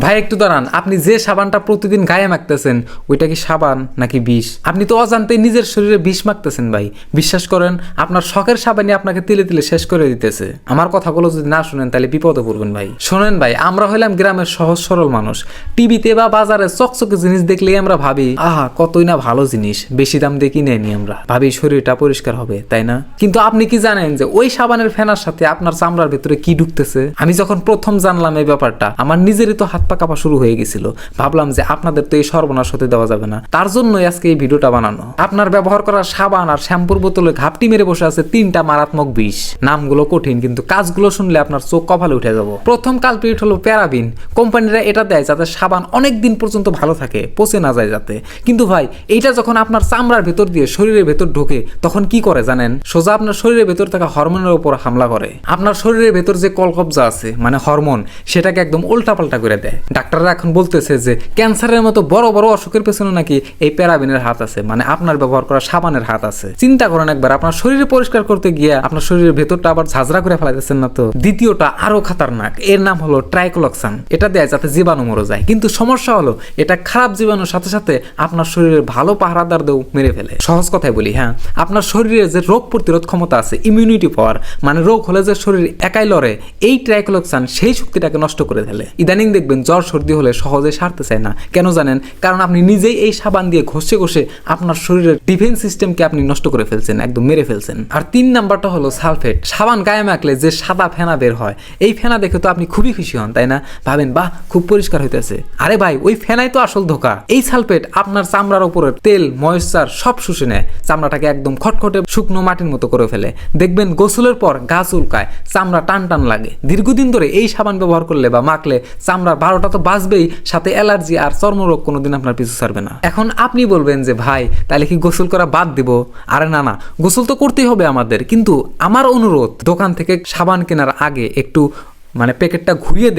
ভাই একটু দাঁড়ান, আপনি যে সাবানটা প্রতিদিন গায়ে মাখতেছেন ওইটা কি সাবান নাকি বিষ? আপনি তো অজান্তে নিজের শরীরে বিষ মাখতেছেন ভাই। বিশ্বাস করেন, আপনার শখের সাবানই আপনাকে তিলে তিলে শেষ করে দিতেছে। আমার কথাগুলো যদি না শুনেন তাহলে বিপদে পড়বেন ভাই। শোনেন ভাই, আমরা হইলাম গ্রামের সহজ সরল মানুষ। টিভিতে বা বাজারে চকচকে জিনিস দেখলেই আমরা ভাবি আহা কতই না ভালো জিনিস, বেশি দাম দিয়ে কিনে নি আমরা, ভাবি শরীরটা পরিষ্কার হবে, তাই না? কিন্তু আপনি কি জানেন যে ওই সাবানের ফেনার সাথে আপনার চামড়ার ভিতরে কি ঢুকতেছে? আমি যখন প্রথম জানলাম এই ব্যাপারটা, আমার নিজেরই তো হাত পা কাঁপা শুরু হয়ে গেছিল। ভাবলাম যে আপনাদের তো এই সর্বনাশ হতে দেওয়া যাবে না, তার জন্যই আজকে এই ভিডিওটা বানানো। আপনার ব্যবহার করা সাবান আর শ্যাম্পুর বোতলে ঘাপটি মেরে বসে আছে 3টা মারাত্মক বিষ। নামগুলো কঠিন কিন্তু কাজগুলো শুনলে আপনার চোখ কপালে উঠে যাব। প্রথম কালপ্রিট হলো প্যারাবিন। কোম্পানিরা এটা দেয় যাতে সাবান অনেক দিন পর্যন্ত ভালো থাকে, পচে না যায় যাতে। কিন্তু ভাই এইটা যখন আপনার চামড়ার ভেতর দিয়ে শরীরের ভেতর ঢোকে তখন কি করে জানেন? সোজা আপনার শরীরের ভেতর থাকা হরমোনের উপর হামলা করে। আপনার শরীরের ভেতর যে কলকবজা আছে মানে হরমোন, সেটাকে একদম উল্টাপাল্টা করে দেয়। ডাক্তাররা এখন বলতেছে যে ক্যান্সারের মতো বড় বড় অসুখের পেছনে নাকি এই প্যারাবিনের হাত আছে, মানে আপনার ব্যবহার করা সাবানের হাত আছে। চিন্তা করেন একবার, আপনার শরীরে পরিষ্কার করতে গিয়ে আপনার শরীরের ভেতরটা আবার ঝাঁঝরা করে ফেলাইতেছেন না তো? দ্বিতীয়টা আরো খাতারনাক, এর নাম হলো ট্রাইক্লোক্সান। এটা দেয় যাতে জীবাণু মরে যায়, কিন্তু সমস্যা হলো এটা খারাপ জীবাণুর সাথে সাথে আপনার শরীরের ভালো পাহারাদারদেরও মেরে ফেলে। সহজ কথায় বলি, হ্যাঁ, আপনার শরীরে যে রোগ প্রতিরোধ ক্ষমতা আছে, ইমিউনিটি পাওয়ার, মানে রোগ হলে যে শরীর একাই লড়ে, এই ট্রাইক্লোক্সান সেই শক্তিটাকে নষ্ট করে ফেলে। ইদানিং দেখবেন জ্বর সর্দি হলে সহজে সারতে চায় না, কেন জানেন? কারণ আপনি নিজেই এই সাবান দিয়ে ঘষে ঘষে আপনার শরীরের ডিফেন্স সিস্টেমকে আপনি নষ্ট করে ফেলছেন, একদম মেরে ফেলছেন। আর 3 নাম্বারটা হলো সালফেট। সাবান গায়ে মাখলে যে সাদা ফেনা বের হয়, এই ফেনা দেখে তো আপনি খুবই খুশি হন, তাই না? ভাবেন বাহ খুব পরিষ্কার হইতেছে। আরে ভাই, ওই ফেনাই তো আসল ধোকা। এই সালফেট আপনার চামড়ার উপরে তেল ময়েশ্চার সব শুষে নেয়, চামড়াটাকে একদম খটখটে শুকনো মাটির মতো করে ফেলে। দেখবেন গোসলের পর গা চুলকায়, চামড়া টান টান লাগে। দীর্ঘদিন ধরে এই সাবান ব্যবহার করলে বা মাখলে চামড়ার 12টা তো বাঁচবেই, সাথে অ্যালার্জি আর চর্মরোগ কোনোদিন আপনার পিছু ছাড়বে না। এখন আপনি বলবেন যে ভাই তাহলে কি গোসল করা বাদ দিব? আরে না না, গোসল তো করতেই হবে আমাদের, কিন্তু আমার অনুরোধ, দোকান থেকে সাবান কেনার আগে একটু মানে প্যাকেটটা ঘুরিয়ে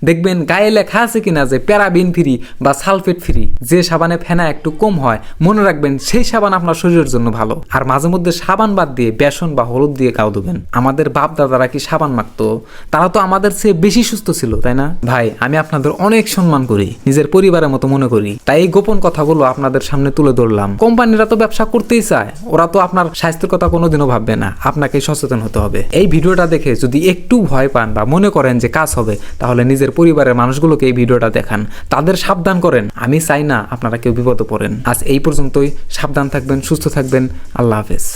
দেখবেন গায়ে লেখা আছে কিনা যে প্যারাবিন ফ্রি বা সালফেট ফ্রি। যে সাবানে ফেনা একটু কম হয় মনে রাখবেন সেই সাবান আপনার শরীরের জন্য ভালো। আর মাঝে মধ্যে সাবান বাদ দিয়ে বেসন বা হলুদ দিয়ে গাও দেবেন। আমাদের বাপ দাদারা কি সাবান মাখতো? তারা তো আমাদের চেয়ে বেশি সুস্থ ছিল, তাই না? ভাই আমি আপনাদের অনেক সম্মান করি, নিজের পরিবারের মতো মনে করি, তাই এই গোপন কথাগুলো আপনাদের সামনে তুলে ধরলাম। কোম্পানিরা তো ব্যবসা করতেই চায়, ওরা তো আপনার স্বাস্থ্যের কথা কোনোদিনও ভাববে না। আপনাকে সচেতন হতে হবে। এই ভিডিওটা দেখে যদি একটু ভয় পান বা মনে করেন যে কাজ হবে, তাহলে নিজের পরিবারের মানুষগুলোকে এই ভিডিওটা দেখান, তাদের সাবধান করেন। আমি চাই না আপনারা কেউ বিপদে পড়েন। আজ এই পর্যন্তই। সাবধান থাকবেন, সুস্থ থাকবেন। আল্লাহ হাফেজ।